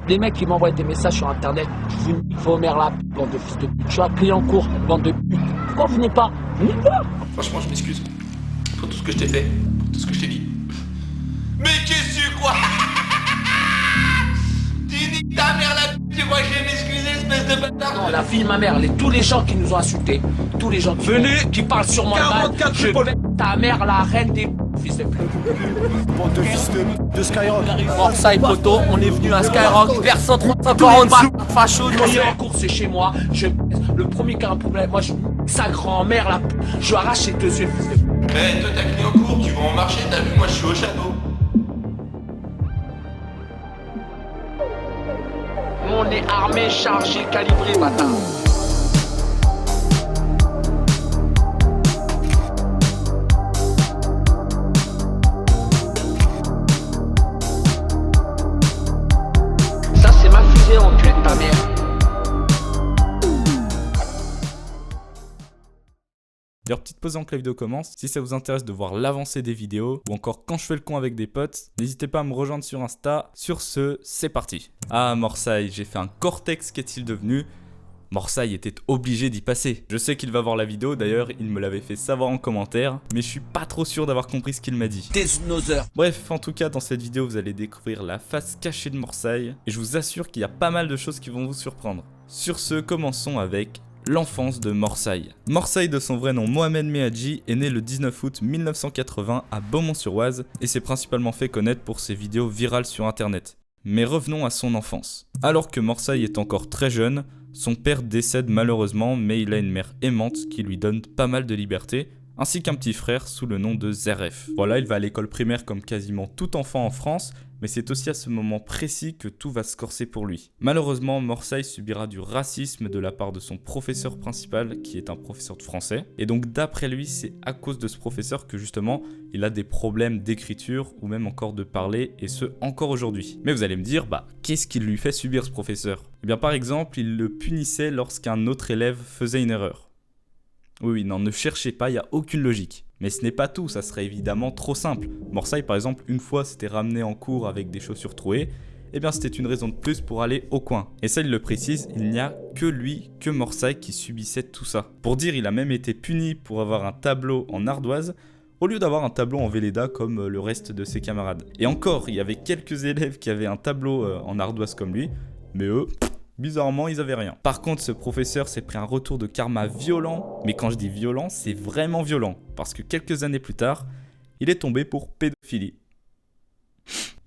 Des mecs qui m'envoient des messages sur internet, je vous nique vos mères là, bande de fils de pute. Je suis un client en cours, bande de pute. Pourquoi vous venez pas? Venez pas. Franchement, je m'excuse pour tout ce que je t'ai fait, pour tout ce que je t'ai dit. Mais qu'est-ce que tu crois? Tu niques ta mère là, tu crois que je vais m'excuser, espèce de bâtard? Non, la fille de ma mère, tous les gens qui nous ont insultés, tous les gens qui parlent sur mon mal, je pète ta mère, la reine des fils de pute. Bande de fils de Skyrock. Morsay poto, on est venu à Skyrock, personne 340 balles, facho, je suis en cours, c'est chez moi, le premier qui a un problème, moi je sa grand-mère là, je lui arrache ses 2 yeux, fils de pute. Eh, toi t'as crié en cours, tu vas en marché, t'as vu, moi je suis au château. On est armé, chargé, calibré, bâtard. Ça c'est ma fusée, enculé de ta mère. D'ailleurs, petite pause en que la vidéo commence, si ça vous intéresse de voir l'avancée des vidéos, ou encore quand je fais le con avec des potes, n'hésitez pas à me rejoindre sur Insta. Sur ce, c'est parti. Ah, Morsay, j'ai fait un cortex, qu'est-il devenu? Morsay était obligé d'y passer. Je sais qu'il va voir la vidéo, d'ailleurs, il me l'avait fait savoir en commentaire, mais je suis pas trop sûr d'avoir compris ce qu'il m'a dit. Bref, en tout cas, dans cette vidéo, vous allez découvrir la face cachée de Morsay, et je vous assure qu'il y a pas mal de choses qui vont vous surprendre. Sur ce, commençons avec l'enfance de Morsay. Morsay, de son vrai nom Mohamed Mehadji, est né le 19 août 1980 à Beaumont-sur-Oise et s'est principalement fait connaître pour ses vidéos virales sur internet. Mais revenons à son enfance. Alors que Morsay est encore très jeune, son père décède malheureusement, mais il a une mère aimante qui lui donne pas mal de liberté, ainsi qu'un petit frère sous le nom de Zeref. Voilà, il va à l'école primaire comme quasiment tout enfant en France, mais c'est aussi à ce moment précis que tout va se corser pour lui. Malheureusement, Morsay subira du racisme de la part de son professeur principal, qui est un professeur de français. Et donc d'après lui, c'est à cause de ce professeur que justement, il a des problèmes d'écriture ou même encore de parler, et ce encore aujourd'hui. Mais vous allez me dire, qu'est-ce qu'il lui fait subir ce professeur? Eh bien par exemple, il le punissait lorsqu'un autre élève faisait une erreur. Oui, non, ne cherchez pas, il n'y a aucune logique. Mais ce n'est pas tout, ça serait évidemment trop simple. Morsay, par exemple, une fois s'était ramené en cours avec des chaussures trouées, eh bien c'était une raison de plus pour aller au coin. Et ça, il le précise, il n'y a que lui, que Morsay qui subissait tout ça. Pour dire, il a même été puni pour avoir un tableau en ardoise, au lieu d'avoir un tableau en Velleda comme le reste de ses camarades. Et encore, il y avait quelques élèves qui avaient un tableau en ardoise comme lui, mais eux, bizarrement, ils avaient rien. Par contre, ce professeur s'est pris un retour de karma violent, mais quand je dis violent, c'est vraiment violent, parce que quelques années plus tard, il est tombé pour pédophilie.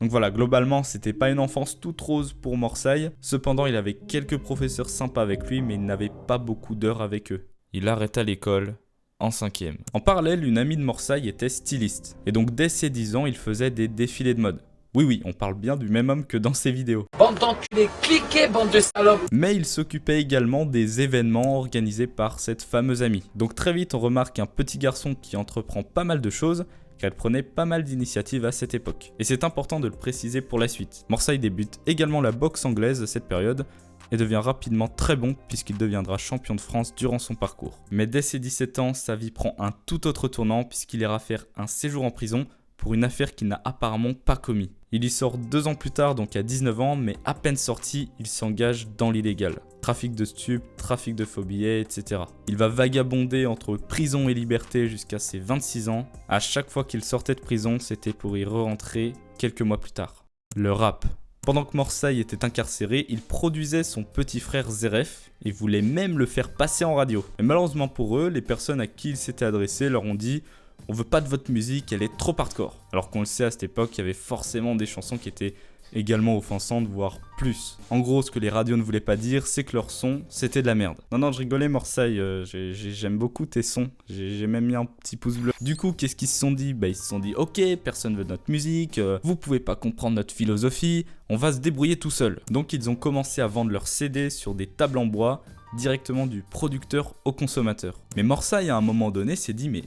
Donc voilà, globalement, c'était pas une enfance toute rose pour Morsay. Cependant, il avait quelques professeurs sympas avec lui, mais il n'avait pas beaucoup d'heures avec eux. Il arrêta l'école en 5e. En parallèle, une amie de Morsay était styliste, et donc dès ses 10 ans, il faisait des défilés de mode. Oui, on parle bien du même homme que dans ses vidéos. Bande d'enculés, cliquez, bande de salopes. Mais il s'occupait également des événements organisés par cette fameuse amie. Donc très vite, on remarque un petit garçon qui entreprend pas mal de choses, car elle prenait pas mal d'initiatives à cette époque. Et c'est important de le préciser pour la suite. Morsay débute également la boxe anglaise à cette période, et devient rapidement très bon puisqu'il deviendra champion de France durant son parcours. Mais dès ses 17 ans, sa vie prend un tout autre tournant puisqu'il ira faire un séjour en prison pour une affaire qu'il n'a apparemment pas commis. Il y sort 2 ans plus tard, donc à 19 ans, mais à peine sorti, il s'engage dans l'illégal. Trafic de stupes, trafic de faux billets, etc. Il va vagabonder entre prison et liberté jusqu'à ses 26 ans. À chaque fois qu'il sortait de prison, c'était pour y re-rentrer quelques mois plus tard. Le rap. Pendant que Morsay était incarcéré, il produisait son petit frère Zeref et voulait même le faire passer en radio. Mais malheureusement pour eux, les personnes à qui il s'était adressé leur ont dit « On veut pas de votre musique, elle est trop hardcore ». Alors qu'on le sait, à cette époque, il y avait forcément des chansons qui étaient également offensantes, voire plus. En gros, ce que les radios ne voulaient pas dire, c'est que leur son, c'était de la merde. Non, je rigolais, Morsay, j'aime beaucoup tes sons. J'ai même mis un petit pouce bleu. Du coup, qu'est-ce qu'ils se sont dit? Ils se sont dit, ok, personne veut notre musique, vous pouvez pas comprendre notre philosophie, on va se débrouiller tout seul. Donc, ils ont commencé à vendre leurs CD sur des tables en bois, directement du producteur au consommateur. Mais Morsay, à un moment donné, s'est dit, mais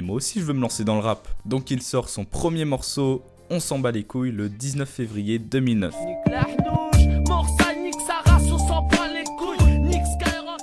moi aussi, je veux me lancer dans le rap. Donc, il sort son premier morceau, On s'en bat les couilles, le 19 février 2009.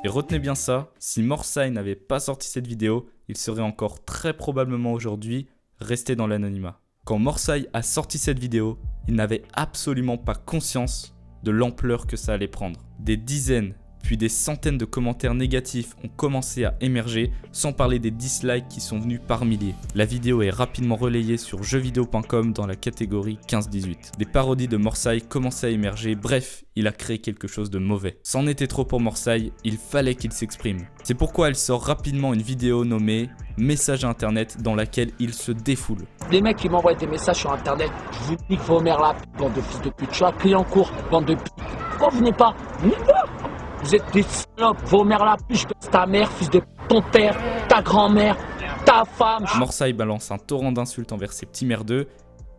Et retenez bien ça, si Morsay n'avait pas sorti cette vidéo, il serait encore très probablement aujourd'hui resté dans l'anonymat. Quand Morsay a sorti cette vidéo, il n'avait absolument pas conscience de l'ampleur que ça allait prendre. Des dizaines, puis des centaines de commentaires négatifs ont commencé à émerger, sans parler des dislikes qui sont venus par milliers. La vidéo est rapidement relayée sur jeuxvideo.com dans la catégorie 15-18. Des parodies de Morsay commençaient à émerger, bref, il a créé quelque chose de mauvais. C'en était trop pour Morsay, il fallait qu'il s'exprime. C'est pourquoi elle sort rapidement une vidéo nommée « Message à internet » dans laquelle il se défoule. Les mecs qui m'envoient des messages sur internet, je vous nique vos mères là, bande de fils de pute. Je suis un client court, bande de pute. Pourquoi vous venez pas? Venez pas. Vous êtes des salopes, vos mères là, je baisse ta mère, fils de ton père, ta grand-mère, ta femme. Morsay balance un torrent d'insultes envers ses petits merdeux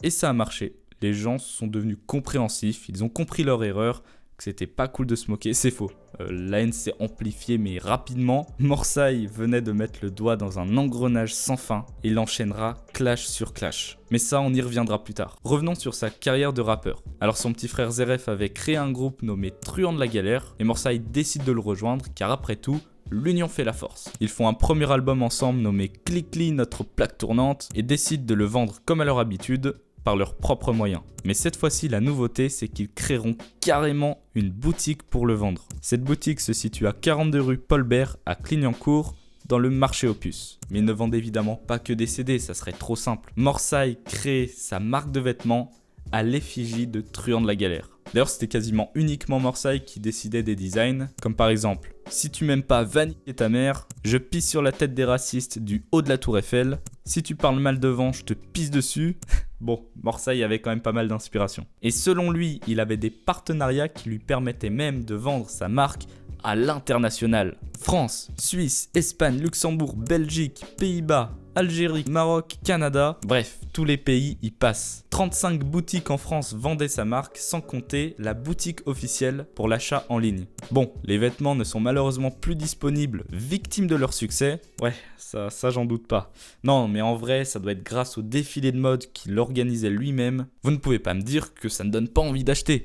et ça a marché. Les gens sont devenus compréhensifs, ils ont compris leur erreur, que c'était pas cool de se moquer, c'est faux. La haine s'est amplifiée mais rapidement. Morsay venait de mettre le doigt dans un engrenage sans fin et il enchaînera clash sur clash. Mais ça, on y reviendra plus tard. Revenons sur sa carrière de rappeur. Alors son petit frère Zeref avait créé un groupe nommé Truand de la Galère et Morsay décide de le rejoindre car après tout, l'union fait la force. Ils font un premier album ensemble nommé Clicli, notre plaque tournante et décident de le vendre comme à leur habitude, par leurs propres moyens. Mais cette fois-ci, la nouveauté, c'est qu'ils créeront carrément une boutique pour le vendre. Cette boutique se situe à 42 rue Paul Bert à Clignancourt, dans le marché aux puces. Mais ils ne vendent évidemment pas que des CD, ça serait trop simple. Morsay crée sa marque de vêtements à l'effigie de Truand de la Galère. D'ailleurs, c'était quasiment uniquement Morsay qui décidait des designs, comme par exemple « Si tu m'aimes pas, va niquer ta mère »,« Je pisse sur la tête des racistes du haut de la tour Eiffel »,« Si tu parles mal devant, je te pisse dessus ». Bon, Morsay avait quand même pas mal d'inspiration. Et selon lui, il avait des partenariats qui lui permettaient même de vendre sa marque à l'international. France, Suisse, Espagne, Luxembourg, Belgique, Pays-Bas, Algérie, Maroc, Canada, bref, tous les pays y passent. 35 boutiques en France vendaient sa marque, sans compter la boutique officielle pour l'achat en ligne. Bon, les vêtements ne sont malheureusement plus disponibles, victimes de leur succès. Ouais, ça j'en doute pas. Non, mais en vrai, ça doit être grâce au défilé de mode qu'il organisait lui-même. Vous ne pouvez pas me dire que ça ne donne pas envie d'acheter.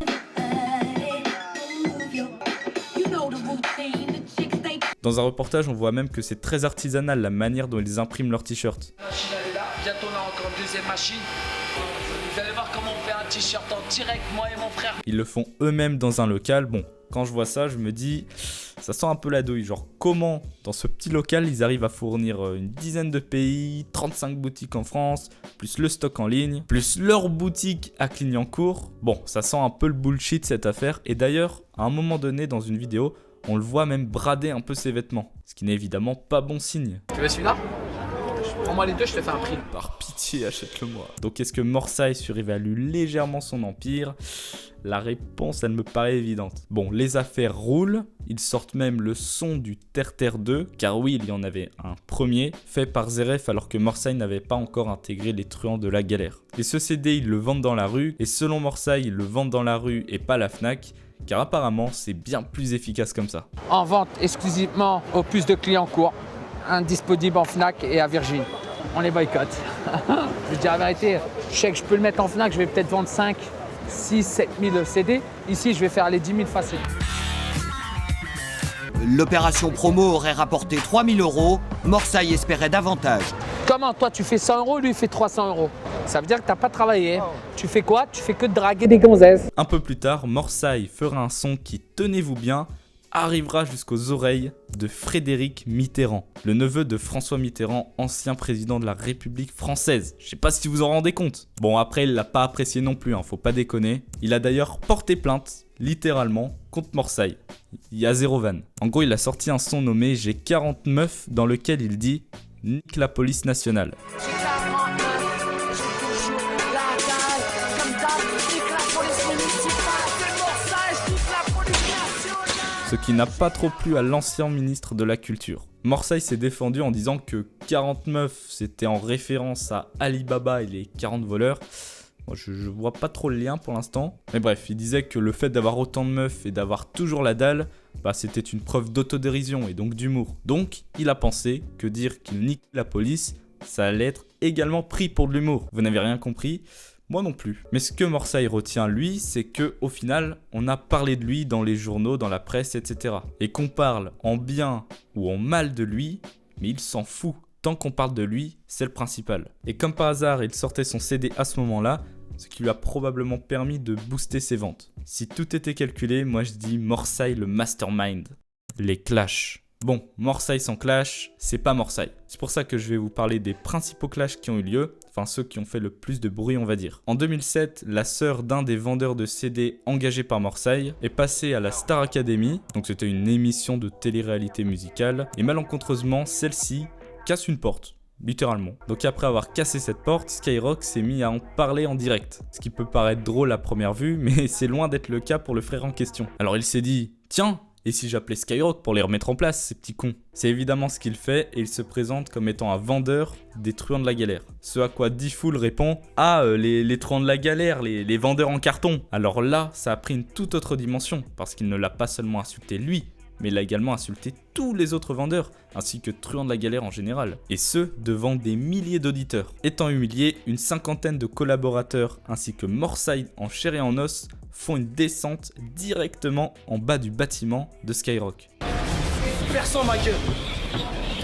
Dans un reportage, on voit même que c'est très artisanal la manière dont ils impriment leurs t-shirts. La machine elle est là, bientôt on a encore une deuxième machine. Vous allez voir comment on fait un t-shirt en direct, moi et mon frère. Ils le font eux-mêmes dans un local. Bon, quand je vois ça, je me dis, ça sent un peu la douille. Genre, comment, dans ce petit local, ils arrivent à fournir une dizaine de pays, 35 boutiques en France, plus le stock en ligne, plus leur boutique à Clignancourt. Bon, ça sent un peu le bullshit cette affaire. Et d'ailleurs, à un moment donné, dans une vidéo, on le voit même brader un peu ses vêtements, ce qui n'est évidemment pas bon signe. Tu veux celui-là? Prends-moi les deux, je te fais un prix. Par pitié, achète-le-moi. Donc est-ce que Morsay surévalue légèrement son empire? La réponse, elle me paraît évidente. Bon, les affaires roulent, ils sortent même le son du Terre-Terre 2, car oui, il y en avait un premier, fait par Zeref alors que Morsay n'avait pas encore intégré les truands de la galère. Et ce CD, ils le vendent dans la rue, et selon Morsay, ils le vendent dans la rue et pas la Fnac, car apparemment, c'est bien plus efficace comme ça. En vente exclusivement aux puces de Clignancourt, indisponible en Fnac et à Virgin. On les boycotte. Je veux dire la vérité, je sais que je peux le mettre en Fnac, je vais peut-être vendre 5, 6, 7 000 CD. Ici, je vais faire les 10 000 faciles. L'opération promo aurait rapporté 3 000 €. Morsay espérait davantage. Comment toi tu fais 100 €, lui il fait 300 €. Ça veut dire que t'as pas travaillé. Tu fais quoi? Tu fais que de draguer des gonzesses. Un peu plus tard, Morsay fera un son qui, tenez-vous bien, arrivera jusqu'aux oreilles de Frédéric Mitterrand, le neveu de François Mitterrand, ancien président de la République française. Je sais pas si vous en rendez compte. Bon, après, il l'a pas apprécié non plus, hein, faut pas déconner. Il a d'ailleurs porté plainte, littéralement, contre Morsay. Il y a zéro vanne. En gros, il a sorti un son nommé J'ai 40 meufs dans lequel il dit « Nique la police nationale ». Ce qui n'a pas trop plu à l'ancien ministre de la Culture. Morsay s'est défendu en disant que 40 meufs c'était en référence à Ali Baba et les 40 voleurs. Moi, je vois pas trop le lien pour l'instant. Mais bref, il disait que le fait d'avoir autant de meufs et d'avoir toujours la dalle, bah, c'était une preuve d'autodérision et donc d'humour. Donc, il a pensé que dire qu'il nique la police, ça allait être également pris pour de l'humour. Vous n'avez rien compris ? Moi non plus. Mais ce que Morsay retient, lui, c'est que au final, on a parlé de lui dans les journaux, dans la presse, etc. Et qu'on parle en bien ou en mal de lui, mais il s'en fout. Tant qu'on parle de lui, c'est le principal. Et comme par hasard, il sortait son CD à ce moment-là, ce qui lui a probablement permis de booster ses ventes. Si tout était calculé, moi je dis Morsay le mastermind. Les clashs. Bon, Morsay sans clash, c'est pas Morsay. C'est pour ça que je vais vous parler des principaux clashs qui ont eu lieu, enfin ceux qui ont fait le plus de bruit on va dire. En 2007, la sœur d'un des vendeurs de CD engagés par Morsay est passée à la Star Academy, donc c'était une émission de télé-réalité musicale, et malencontreusement, celle-ci casse une porte. Littéralement. Donc après avoir cassé cette porte, Skyrock s'est mis à en parler en direct. Ce qui peut paraître drôle à première vue, mais c'est loin d'être le cas pour le frère en question. Alors il s'est dit, tiens, et si j'appelais Skyrock pour les remettre en place, ces petits cons? C'est évidemment ce qu'il fait et il se présente comme étant un vendeur des truands de la galère. Ce à quoi D-Fool répond, ah les truands de la galère, les vendeurs en carton. Alors là, ça a pris une toute autre dimension, parce qu'il ne l'a pas seulement insulté lui, mais il a également insulté tous les autres vendeurs, ainsi que truands de la galère en général, et ce, devant des milliers d'auditeurs. Étant humilié, une cinquantaine de collaborateurs, ainsi que Morsay en chair et en os, font une descente directement en bas du bâtiment de Skyrock. Persan, ma gueule.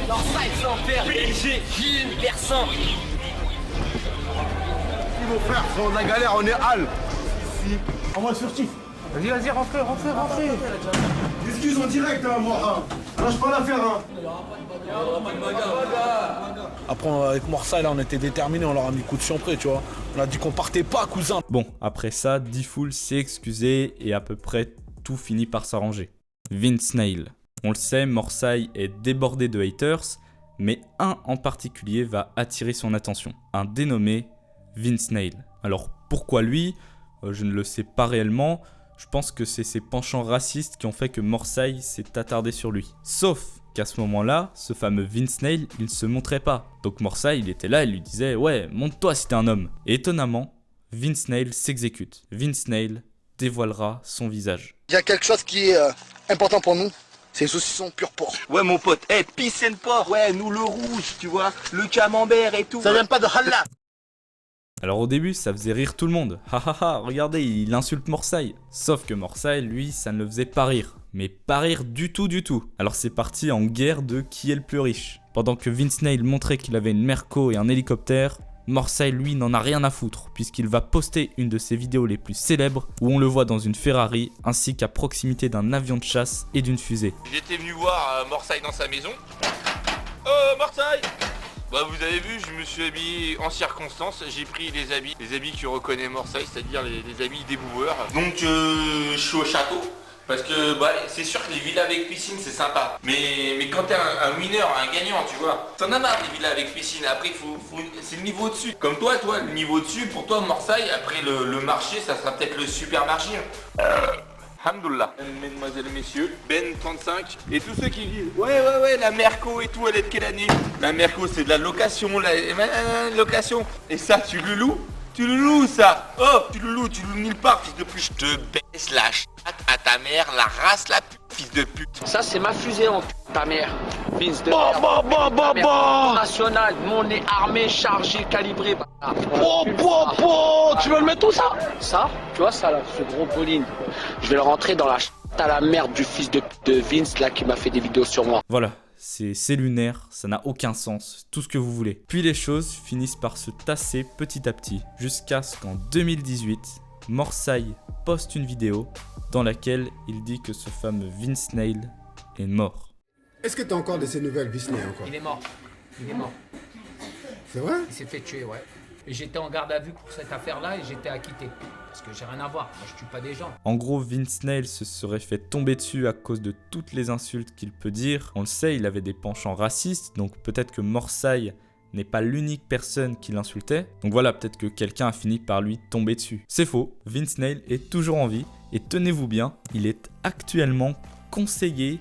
Morsay sans faire BG, persan. Mon frère, on a la galère, on est hal. En mode furtif. Vas-y, rentrez. Excuse en direct, hein, moi. Lâche pas l'affaire, hein. Après, avec Morsay, là, on était déterminés, on leur a mis coup de près, tu vois. On a dit qu'on partait pas, cousin. Bon, après ça, D-Fool s'est excusé et à peu près tout finit par s'arranger. Vince Neil. On le sait, Morsay est débordé de haters, mais un en particulier va attirer son attention. Un dénommé Vince Neil. Alors pourquoi lui? Je ne le sais pas réellement. Je pense que c'est ses penchants racistes qui ont fait que Morsay s'est attardé sur lui. Sauf qu'à ce moment-là, ce fameux Vince Neil, il ne se montrait pas. Donc Morsay, il était là, il lui disait « Ouais, montre-toi si t'es un homme ». Et étonnamment, Vince Neil s'exécute. Vince Neil dévoilera son visage. Il y a quelque chose qui est important pour nous, c'est les saucissons pur porc. Ouais mon pote, pisse and porc, ouais, nous le rouge, tu vois, le camembert et tout. Ça vient pas de halal. Alors au début, ça faisait rire tout le monde. Ha, regardez, il insulte Morsay. Sauf que Morsay, lui, ça ne le faisait pas rire. Mais pas rire du tout. Alors c'est parti en guerre de qui est le plus riche. Pendant que Vince Neil montrait qu'il avait une Merco et un hélicoptère, Morsay, lui, n'en a rien à foutre, puisqu'il va poster une de ses vidéos les plus célèbres, où on le voit dans une Ferrari, ainsi qu'à proximité d'un avion de chasse et d'une fusée. J'étais venu voir Morsay dans sa maison. Oh, Morsay! Bah vous avez vu, je me suis habillé en circonstance, j'ai pris les habits que reconnaît Morsay, c'est-à-dire les habits des boueurs. Donc je suis au château, parce que bah, c'est sûr que les villas avec piscine c'est sympa. Mais quand t'es un winner, un gagnant, tu vois, t'en as marre des villas avec piscine, après c'est le niveau au-dessus. Comme toi, le niveau au-dessus, pour toi Morsay, après le marché, ça sera peut-être le supermarché. Alhamdoulilah. Mesdemoiselles et messieurs, Ben 35 et tous ceux qui disent ouais la Merco et tout, elle est de quelle année? La Merco c'est de la location, location. Et ça tu le loues ça. Oh tu le loues nulle part, fils de pute. Je te baisse la chatte à ta mère, la race la pute, fils de pute. Ça, c'est ma fusée en ta mère. Vince de merde. National, mon nez armé, chargé, calibré. Tu veux le mettre tout ça? Ça, tu vois ça là, ce gros bowling. Je vais le rentrer dans la à la merde du fils de Vince là qui m'a fait des vidéos sur moi. Voilà, c'est lunaire, ça n'a aucun sens, tout ce que vous voulez. Puis les choses finissent par se tasser petit à petit, jusqu'à ce qu'en 2018, Morsay poste une vidéo dans laquelle il dit que ce fameux Vince Neil est mort. Est-ce que t'as encore de ces nouvelles, Vince Neil, encore? Il est mort. C'est vrai? Il s'est fait tuer, ouais. Et j'étais en garde à vue pour cette affaire-là et j'étais acquitté. Parce que j'ai rien à voir, moi je tue pas des gens. En gros, Vince Neil se serait fait tomber dessus à cause de toutes les insultes qu'il peut dire. On le sait, il avait des penchants racistes, donc peut-être que Morsay n'est pas l'unique personne qui l'insultait. Donc voilà, peut-être que quelqu'un a fini par lui tomber dessus. C'est faux, Vince Neil est toujours en vie et tenez-vous bien, il est actuellement conseiller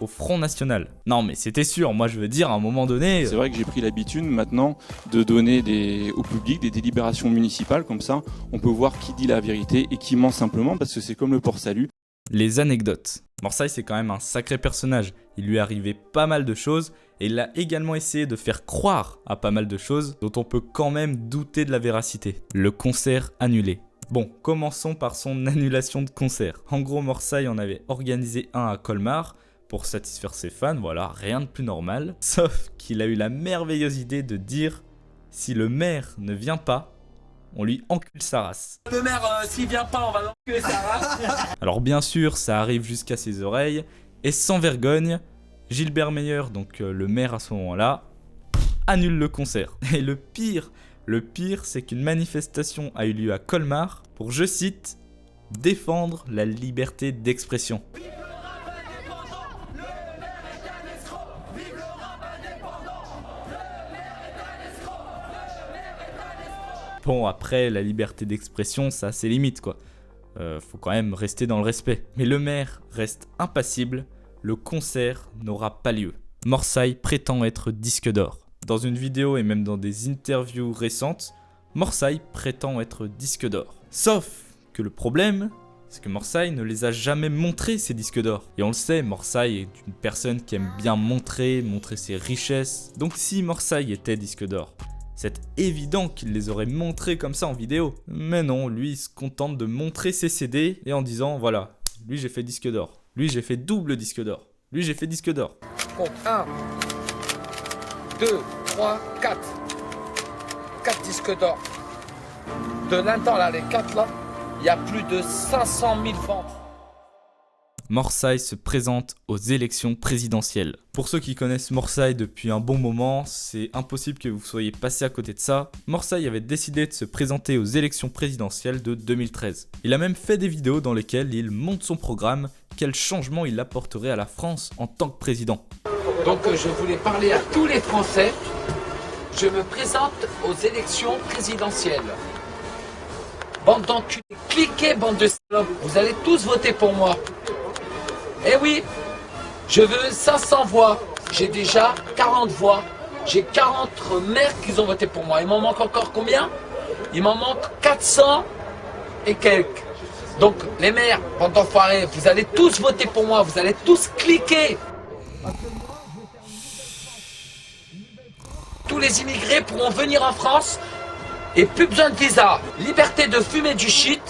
au Front National. Non mais c'était sûr, moi je veux dire à un moment donné... C'est vrai que j'ai pris l'habitude maintenant de donner au public des délibérations municipales, comme ça on peut voir qui dit la vérité et qui ment simplement, parce que c'est comme le port-salut. Les anecdotes. Morsay c'est quand même un sacré personnage, il lui est arrivé pas mal de choses et il a également essayé de faire croire à pas mal de choses dont on peut quand même douter de la véracité. Le concert annulé. Bon, commençons par son annulation de concert. En gros, Morsay en avait organisé un à Colmar pour satisfaire ses fans, voilà, rien de plus normal. Sauf qu'il a eu la merveilleuse idée de dire « Si le maire ne vient pas, on lui encule sa race. Le maire, s'il vient pas, on va l'enculer sa race. Alors bien sûr, ça arrive jusqu'à ses oreilles, et sans vergogne, Gilbert Meyer, donc le maire à ce moment-là, annule le concert. Et le pire, c'est qu'une manifestation a eu lieu à Colmar pour, je cite, défendre la liberté d'expression. Bon, après, la liberté d'expression, ça a ses limites, quoi. Faut quand même rester dans le respect. Mais le maire reste impassible, le concert n'aura pas lieu. Morsay prétend être disque d'or. Dans une vidéo et même dans des interviews récentes, Morsay prétend être disque d'or. Sauf que le problème, c'est que Morsay ne les a jamais montrés, ces disques d'or. Et on le sait, Morsay est une personne qui aime bien montrer ses richesses. Donc si Morsay était disque d'or, c'est évident qu'il les aurait montrés comme ça en vidéo. Mais non, lui il se contente de montrer ses CD et en disant voilà, lui j'ai fait disque d'or, lui j'ai fait double disque d'or, lui j'ai fait disque d'or. Compte 1, 2, 3, 4. 4 disques d'or. De l'instant là, les 4 là, il y a plus de 500 000 ventes. Morsay se présente aux élections présidentielles. Pour ceux qui connaissent Morsay depuis un bon moment, c'est impossible que vous soyez passé à côté de ça. Morsay avait décidé de se présenter aux élections présidentielles de 2013. Il a même fait des vidéos dans lesquelles il montre son programme, quel changement il apporterait à la France en tant que président. Donc je voulais parler à tous les Français. Je me présente aux élections présidentielles. Bande d'enculés, cliquez bande de salopes, vous allez tous voter pour moi. Eh oui, je veux 500 voix, j'ai déjà 40 voix, j'ai 40 maires qui ont voté pour moi. Il m'en manque encore combien? Il m'en manque 400 et quelques. Donc les maires, bande d'enfoirés, vous allez tous voter pour moi, vous allez tous cliquer. Tous les immigrés pourront venir en France et plus besoin de visa. Liberté de fumer du shit.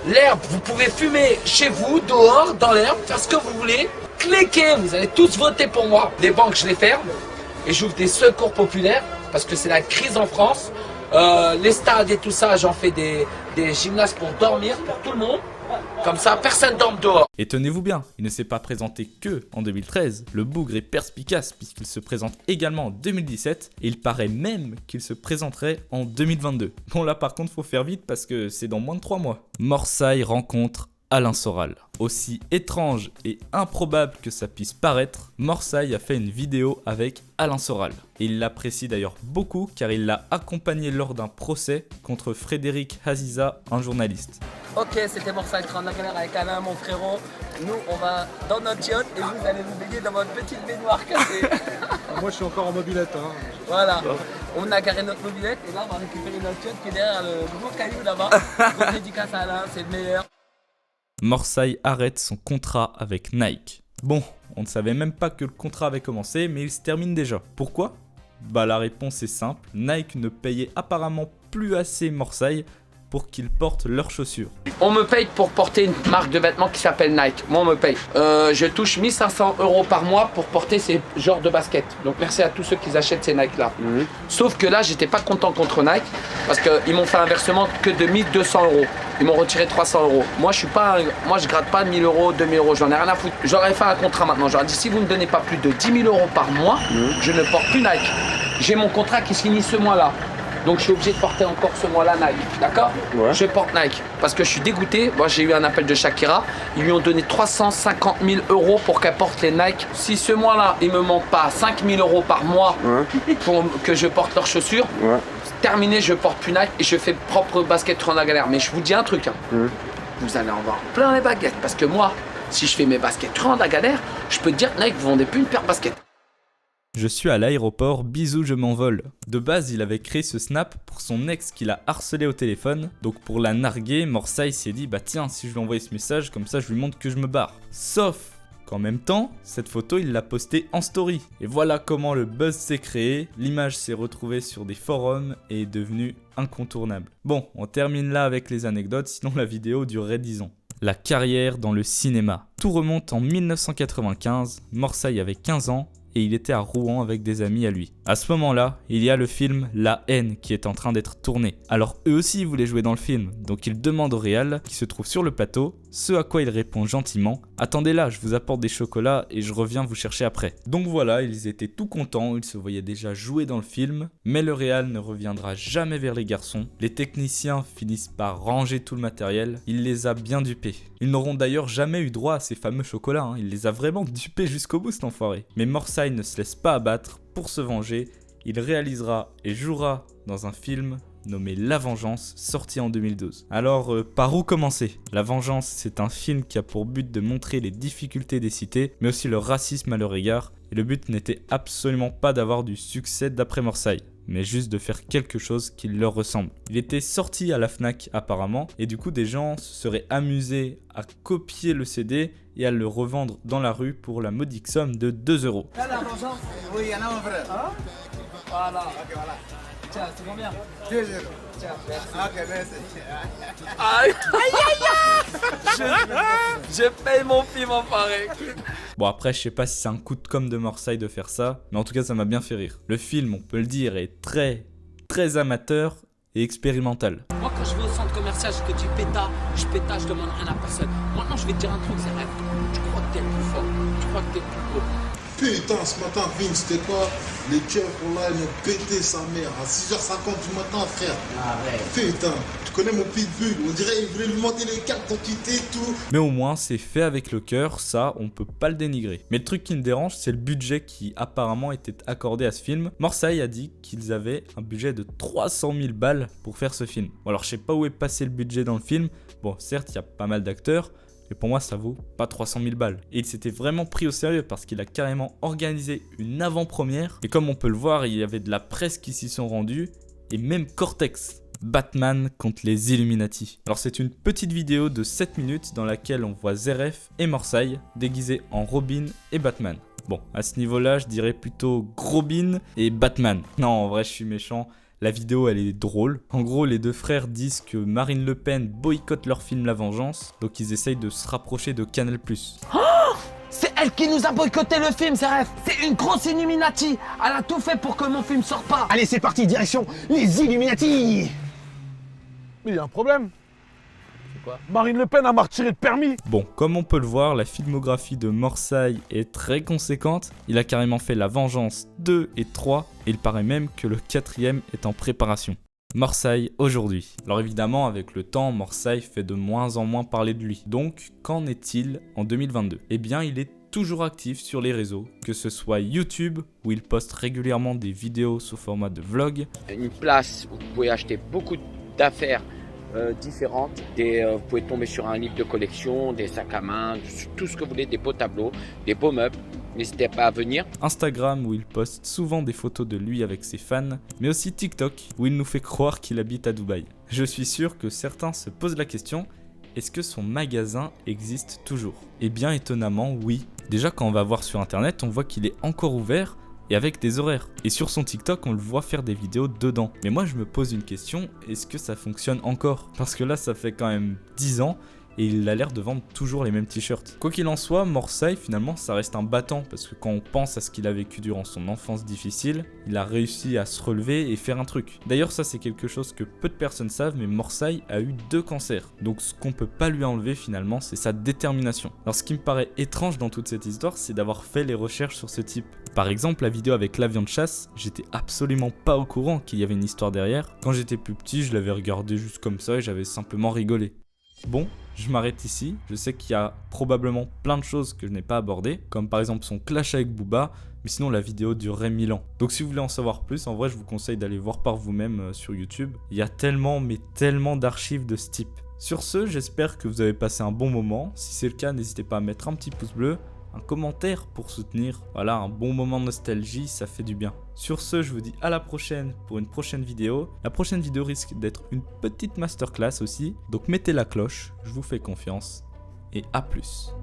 L'herbe, vous pouvez fumer chez vous, dehors, dans l'herbe, faire ce que vous voulez. Cliquez, vous allez tous voter pour moi. Les banques, je les ferme et j'ouvre des secours populaires parce que c'est la crise en France. Les stades et tout ça, j'en fais des gymnases pour dormir, pour tout le monde. Comme ça, personne dorme dehors. Et tenez-vous bien, il ne s'est pas présenté que en 2013. Le bougre est perspicace puisqu'il se présente également en 2017 et il paraît même qu'il se présenterait en 2022. Bon là par contre faut faire vite parce que c'est dans moins de 3 mois. Morsay rencontre Alain Soral. Aussi étrange et improbable que ça puisse paraître, Morsay a fait une vidéo avec Alain Soral. Et il l'apprécie d'ailleurs beaucoup car il l'a accompagné lors d'un procès contre Frédéric Aziza, un journaliste. Ok, c'était Morsay, train de la galère avec Alain, mon frérot. Nous, on va dans notre yacht et vous allez vous baigner dans votre petite baignoire cassée. Moi, je suis encore en mobilette. Hein. Voilà. On a garé notre mobilette et là, on va récupérer notre yacht qui est derrière le gros caillou là-bas. Donc, dédicace à Alain, c'est le meilleur. Morsay arrête son contrat avec Nike. Bon, on ne savait même pas que le contrat avait commencé, mais il se termine déjà. Pourquoi? Bah la réponse est simple, Nike ne payait apparemment plus assez Morsay pour qu'ils portent leurs chaussures. On me paye pour porter une marque de vêtements qui s'appelle Nike. Moi, on me paye. Je touche 1500 € par mois pour porter ces genres de baskets. Donc, merci à tous ceux qui achètent ces Nike-là. Sauf que là, j'étais pas content contre Nike parce qu'ils m'ont fait un versement que de 1200 €. Ils m'ont retiré 300 €. Moi, je gratte pas 1000 €, 2000 €. J'en ai rien à foutre. J'aurais fait un contrat maintenant. J'aurais dit, si vous ne me donnez pas plus de 10 000 € par mois, je ne porte plus Nike. J'ai mon contrat qui se finit ce mois-là. Donc je suis obligé de porter encore ce mois-là Nike, d'accord? Ouais. Je porte Nike parce que je suis dégoûté. Moi j'ai eu un appel de Shakira, ils lui ont donné 350 000 € pour qu'elle porte les Nike. Si ce mois-là il me manque pas 5 000 € par mois pour que je porte leurs chaussures, terminé, je porte plus Nike et je fais propre basket Train de la galère. Mais je vous dis un truc, hein. Vous allez en voir plein les baguettes parce que moi, si je fais mes baskets Train de la galère, je peux te dire Nike vous vendez plus une paire de baskets. Je suis à l'aéroport, bisous je m'envole. De base il avait créé ce snap pour son ex qui l'a harcelé au téléphone. Donc pour la narguer, Morsay s'est dit bah tiens si je lui envoie ce message comme ça je lui montre que je me barre. Sauf qu'en même temps, cette photo il l'a postée en story. Et voilà comment le buzz s'est créé, l'image s'est retrouvée sur des forums et est devenue incontournable. Bon, on termine là avec les anecdotes, sinon la vidéo durerait 10 ans. La carrière dans le cinéma. Tout remonte en 1995, Morsay avait 15 ans et il était à Rouen avec des amis à lui. À ce moment-là, il y a le film La Haine qui est en train d'être tourné. Alors eux aussi voulaient jouer dans le film, donc ils demandent au réal qui se trouve sur le plateau, ce à quoi il répond gentiment « Attendez là, je vous apporte des chocolats et je reviens vous chercher après ». Donc voilà, ils étaient tout contents, ils se voyaient déjà jouer dans le film, mais le réal ne reviendra jamais vers les garçons. Les techniciens finissent par ranger tout le matériel, il les a bien dupés. Ils n'auront d'ailleurs jamais eu droit à ces fameux chocolats, il les a vraiment dupés jusqu'au bout cet enfoiré. Mais Morsay ne se laisse pas abattre, pour se venger, il réalisera et jouera dans un film nommé La Vengeance, sorti en 2012. Alors, par où commencer? La Vengeance, c'est un film qui a pour but de montrer les difficultés des cités, mais aussi le racisme à leur égard, et le but n'était absolument pas d'avoir du succès d'après Morsay, mais juste de faire quelque chose qui leur ressemble. Il était sorti à la Fnac apparemment, et du coup des gens se seraient amusés à copier le CD et à le revendre dans la rue pour la modique somme de 2 €. La vengeance? Oui, il y en a un vrai. Hein? Voilà. Ok, voilà. Tiens, c'est combien? 2 €. Tiens, merci. Ok, merci. Aïe, aïe, aïe. Je paye mon film enfoiré. Bon après, je sais pas si c'est un coup de com' de Morsay de faire ça, mais en tout cas ça m'a bien fait rire. Le film, on peut le dire, est très amateur et expérimental. Moi, quand je vais au centre commercial, je te dis péta, je demande rien à personne. Maintenant, je vais te dire un truc, c'est vrai. Tu crois que t'es le plus fort, tu crois que t'es le plus beau. Putain, ce matin, Vince, c'était quoi? Les keufs, là, ils m'ont pété sa mère à 6h50 du matin, frère. Arrête. Putain, tu connais mon pitbull, on dirait qu'il voulait lui monter les cartes pour quitter tout. Mais au moins, c'est fait avec le cœur, ça, on peut pas le dénigrer. Mais le truc qui me dérange, c'est le budget qui apparemment était accordé à ce film. Morsay a dit qu'ils avaient un budget de 300 000 balles pour faire ce film. Bon, alors je sais pas où est passé le budget dans le film. Bon, certes, il y a pas mal d'acteurs, mais pour moi ça vaut pas 300 000 balles. Et il s'était vraiment pris au sérieux parce qu'il a carrément organisé une avant-première. Et comme on peut le voir, il y avait de la presse qui s'y sont rendus, et même Cortex. Batman contre les Illuminati. Alors c'est une petite vidéo de 7 minutes dans laquelle on voit Zeref et Morsay déguisés en Robin et Batman. Bon, à ce niveau-là, je dirais plutôt Grobin et Batman. Non, en vrai, je suis méchant. La vidéo, elle est drôle. En gros, les deux frères disent que Marine Le Pen boycotte leur film La Vengeance, donc ils essayent de se rapprocher de Canal+. C'est elle qui nous a boycotté le film, Zeref. C'est une grosse Illuminati. Elle a tout fait pour que mon film sorte pas. Allez, c'est parti, direction les Illuminati. Mais il y a un problème. C'est quoi? Marine Le Pen a retiré le permis. Bon, comme on peut le voir, la filmographie de Morsay est très conséquente. Il a carrément fait La Vengeance 2 et 3, et il paraît même que le 4e est en préparation. Morsay aujourd'hui. Alors évidemment, avec le temps, Morsay fait de moins en moins parler de lui. Donc, qu'en est-il en 2022? Eh bien, il est toujours actif sur les réseaux, que ce soit YouTube, où il poste régulièrement des vidéos sous format de vlog. Une place où vous pouvez acheter beaucoup d'affaires différentes. Vous pouvez tomber sur un livre de collection, des sacs à main, tout ce que vous voulez, des beaux tableaux, des beaux meubles. N'hésitez pas à venir. Instagram, où il poste souvent des photos de lui avec ses fans, mais aussi TikTok, où il nous fait croire qu'il habite à Dubaï. Je suis sûr que certains se posent la question, est-ce que son magasin existe toujours? Eh bien étonnamment oui. Déjà quand on va voir sur internet, on voit qu'il est encore ouvert et avec des horaires. Et sur son TikTok, on le voit faire des vidéos dedans. Mais moi je me pose une question, est-ce que ça fonctionne encore? Parce que là ça fait quand même 10 ans et il a l'air de vendre toujours les mêmes t-shirts. Quoi qu'il en soit, Morsay finalement ça reste un battant parce que quand on pense à ce qu'il a vécu durant son enfance difficile, il a réussi à se relever et faire un truc. D'ailleurs ça c'est quelque chose que peu de personnes savent, mais Morsay a eu 2 cancers. Donc ce qu'on peut pas lui enlever finalement, c'est sa détermination. Alors ce qui me paraît étrange dans toute cette histoire, c'est d'avoir fait les recherches sur ce type. Par exemple la vidéo avec l'avion de chasse, j'étais absolument pas au courant qu'il y avait une histoire derrière. Quand j'étais plus petit, je l'avais regardé juste comme ça et j'avais simplement rigolé. Bon, je m'arrête ici, je sais qu'il y a probablement plein de choses que je n'ai pas abordées, comme par exemple son clash avec Booba, mais sinon la vidéo durerait 1000 ans. Donc si vous voulez en savoir plus, en vrai je vous conseille d'aller voir par vous-même sur YouTube. Il y a tellement mais tellement d'archives de ce type. Sur ce, j'espère que vous avez passé un bon moment. Si c'est le cas, n'hésitez pas à mettre un petit pouce bleu, un commentaire pour soutenir. Voilà, un bon moment de nostalgie, ça fait du bien. Sur ce, je vous dis à la prochaine pour une prochaine vidéo. La prochaine vidéo risque d'être une petite masterclass aussi, donc mettez la cloche, je vous fais confiance et à plus.